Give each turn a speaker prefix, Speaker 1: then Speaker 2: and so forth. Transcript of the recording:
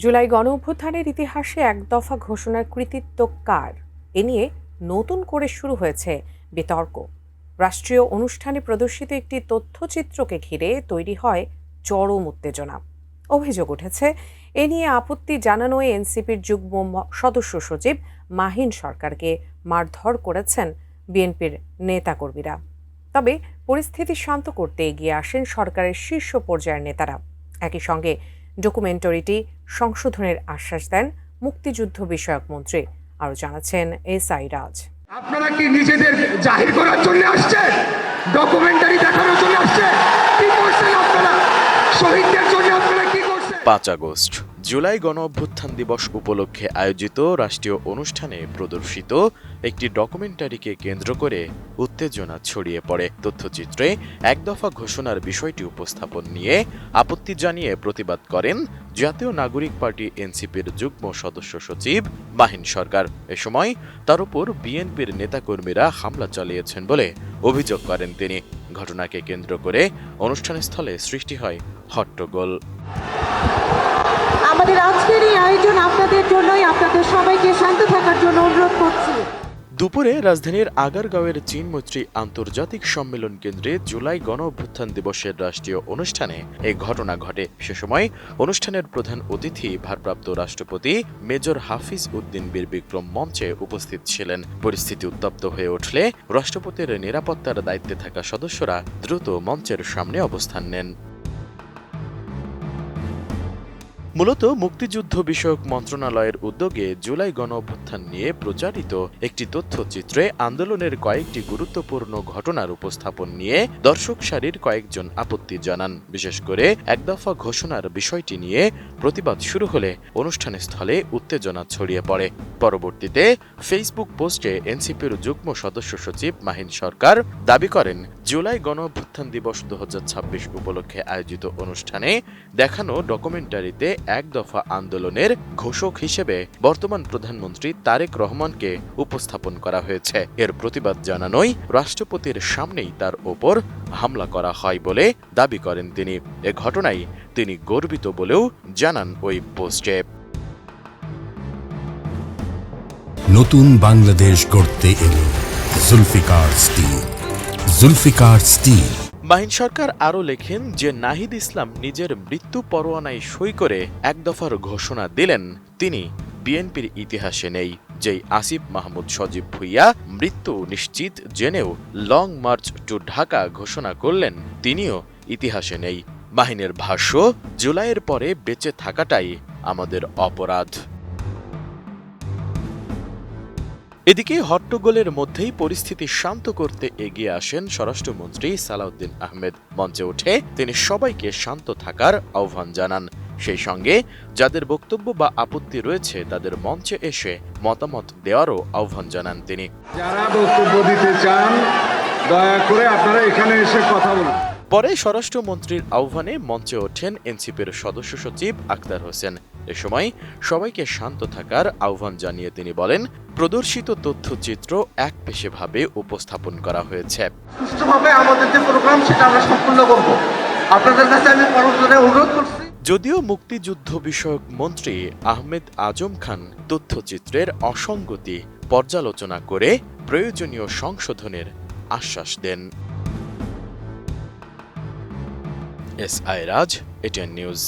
Speaker 1: জুলাই গণঅভ্যুত্থানের ইতিহাসে এক দফা ঘোষণার কৃতিত্ব কার এ নিয়ে নতুন করে শুরু হয়েছে বিতর্ক। রাষ্ট্রীয় অনুষ্ঠানে প্রদর্শিত একটি তথ্যচিত্রকে ঘিরে তৈরি হয় চরম উত্তেজনা। অভিযোগ উঠেছে এ নিয়ে আপত্তি জানানোয় এনসিপির যুগ্ম সদস্য সচিব মাহিন সরকারকে মারধর করেছেন বিএনপির নেতাকর্মীরা। তবে পরিস্থিতি শান্ত করতে এগিয়ে আসেন সরকারের শীর্ষ পর্যায়ের নেতারা। একই সঙ্গে ডকুমেন্টারিটি সংশোধনের আশ্বাস দেন মুক্তিযুদ্ধ বিষয়ক মন্ত্রী। আরও জানাচ্ছেন এসআই রাজ।
Speaker 2: আপনারা কি নিজেদের জাহির করার জন্য আসছেন, ডকুমেন্টারি দেখানোর জন্য আসছেন? কি করছেন আপনারা? শহীদদের জন্য আপনারা কি করছেন?
Speaker 3: ৫ আগস্ট জুলাই গণঅভ্যুত্থান দিবস উপলক্ষে আয়োজিত রাষ্ট্রীয় অনুষ্ঠানে প্রদর্শিত একটি ডকুমেন্টারিকে কেন্দ্র করে উত্তেজনা ছড়িয়ে পড়ে। তথ্যচিত্রে এক দফা ঘোষণার বিষয়টি উপস্থাপন নিয়ে আপত্তি জানিয়ে প্রতিবাদ করেন জাতীয় নাগরিক পার্টি এনসিপির যুগ্ম সদস্য সচিব মাহিন সরকার। এ সময় তার উপর বিএনপির নেতাকর্মীরা হামলা চালিয়েছেন বলে অভিযোগ করেন তিনি। ঘটনাকে কেন্দ্র করে অনুষ্ঠানস্থলে সৃষ্টি হয় হট্টগোল।
Speaker 4: আমাদের আজকের এই আয়োজন আপনাদের জন্যই, আপনাদের সবাইকে শান্ত থাকার জন্য অনুরোধ করছি।
Speaker 3: দুপুরে রাজধানীর আগারগাঁওয়ের চীন মৈত্রী আন্তর্জাতিক সম্মেলন কেন্দ্রে জুলাই গণঅভ্যুত্থান দিবসের রাষ্ট্রীয় অনুষ্ঠানে এই ঘটনা ঘটে। সে সময় অনুষ্ঠানের প্রধান অতিথি ভারপ্রাপ্ত রাষ্ট্রপতি মেজর হাফিজ উদ্দিন বীর বিক্রম মঞ্চে উপস্থিত ছিলেন। পরিস্থিতি উত্তপ্ত হয়ে উঠলে রাষ্ট্রপতির নিরাপত্তার দায়িত্বে থাকা সদস্যরা দ্রুত মঞ্চের সামনে অবস্থান নেন। মূলত মুক্তিযুদ্ধ বিষয়ক মন্ত্রণালয়ের উদ্যোগে জুলাই গণঅভ্যুত্থান নিয়ে প্রচারিত একটি তথ্যচিত্রে আন্দোলনের কয়েকটি গুরুত্বপূর্ণ ঘটনার উপস্থাপন নিয়ে দর্শক সারির কয়েকজন আপত্তি জানান। বিশেষ করে এক দফা ঘোষণার বিষয়টি নিয়ে প্রতিবাদ শুরু হলে অনুষ্ঠানস্থলে উত্তেজনা ছড়িয়ে পড়ে। পরবর্তীতে ফেসবুক পোস্টে এনসিপির যুগ্ম সদস্য সচিব মাহিন সরকার দাবি করেন, জুলাই গণঅভ্যুত্থান দিবস ২০২৬ উপলক্ষে আয়োজিত অনুষ্ঠানে দেখানো ডকুমেন্টারিতে এক দফা আন্দোলনের ঘোষক হিসেবে বর্তমান প্রধানমন্ত্রী তারেক রহমানকে উপস্থাপন করা হয়েছে। এর প্রতিবাদ জানানোই রাষ্ট্রপতির সামনেই তার ওপর হামলা করা হয় বলে দাবি করেন তিনি। এ ঘটনায় তিনি গর্বিত বলেও জানান ওই পোস্টে।
Speaker 5: নতুন বাংলাদেশ গড়তে এলো জুলফিকার স্টিল। জুলফিকার স্টিল।
Speaker 3: মাহিন সরকার আরও লেখেন যে নাহিদ ইসলাম নিজের মৃত্যু পরোয়ানায় সই করে এক দফার ঘোষণা দিলেন, তিনি বিএনপির ইতিহাসে নেই। যেই আসিফ মাহমুদ সজীব ভুইয়া মৃত্যু নিশ্চিত জেনেও লং মার্চ টু ঢাকা ঘোষণা করলেন, তিনিও ইতিহাসে নেই। মাহিনের ভাষ্য, জুলাইয়ের পরে বেঁচে থাকাটাই আমাদের অপরাধ। এদিকে হট্টগোলের মধ্যেই পরিস্থিতি শান্ত করতে এগিয়ে আসেন স্বরাষ্ট্রমন্ত্রী সালাউদ্দিন আহমেদ। মঞ্চে উঠে তিনি সবাইকে শান্ত থাকার আহ্বান জানান। সেই সঙ্গে যাদের বক্তব্য বা আপত্তি রয়েছে তাদের মঞ্চে এসে মতামত দেওয়ারও আহ্বান জানান তিনি।
Speaker 2: যারা বক্তব্য দিতে চান দয়া করে আপনারা এখানে এসে কথা বলুন।
Speaker 3: পরে স্বরাষ্ট্রমন্ত্রীর আহ্বানে মঞ্চে ওঠেন এনসিপির সদস্য সচিব আখতার হোসেন। এ সময় সবাইকে শান্ত থাকার আহ্বান জানিয়ে তিনি বলেন, প্রদর্শিত তথ্যচিত্র একপেশেভাবে উপস্থাপন করা হয়েছে।
Speaker 2: সুষ্ঠুভাবে আমাদের যে প্রোগ্রাম সেটা আমরা সম্পূর্ণ করব। আপনাদের কাছে আমি পরবর্তীতে অনুরোধ করছি।
Speaker 3: যদিও মুক্তিযুদ্ধ বিষয়ক মন্ত্রী আহমেদ আজম খান তথ্যচিত্রের অসঙ্গতি পর্যালোচনা করে প্রয়োজনীয় সংশোধনের আশ্বাস দেন। এসআই রাজ, এটিএন নিউজ।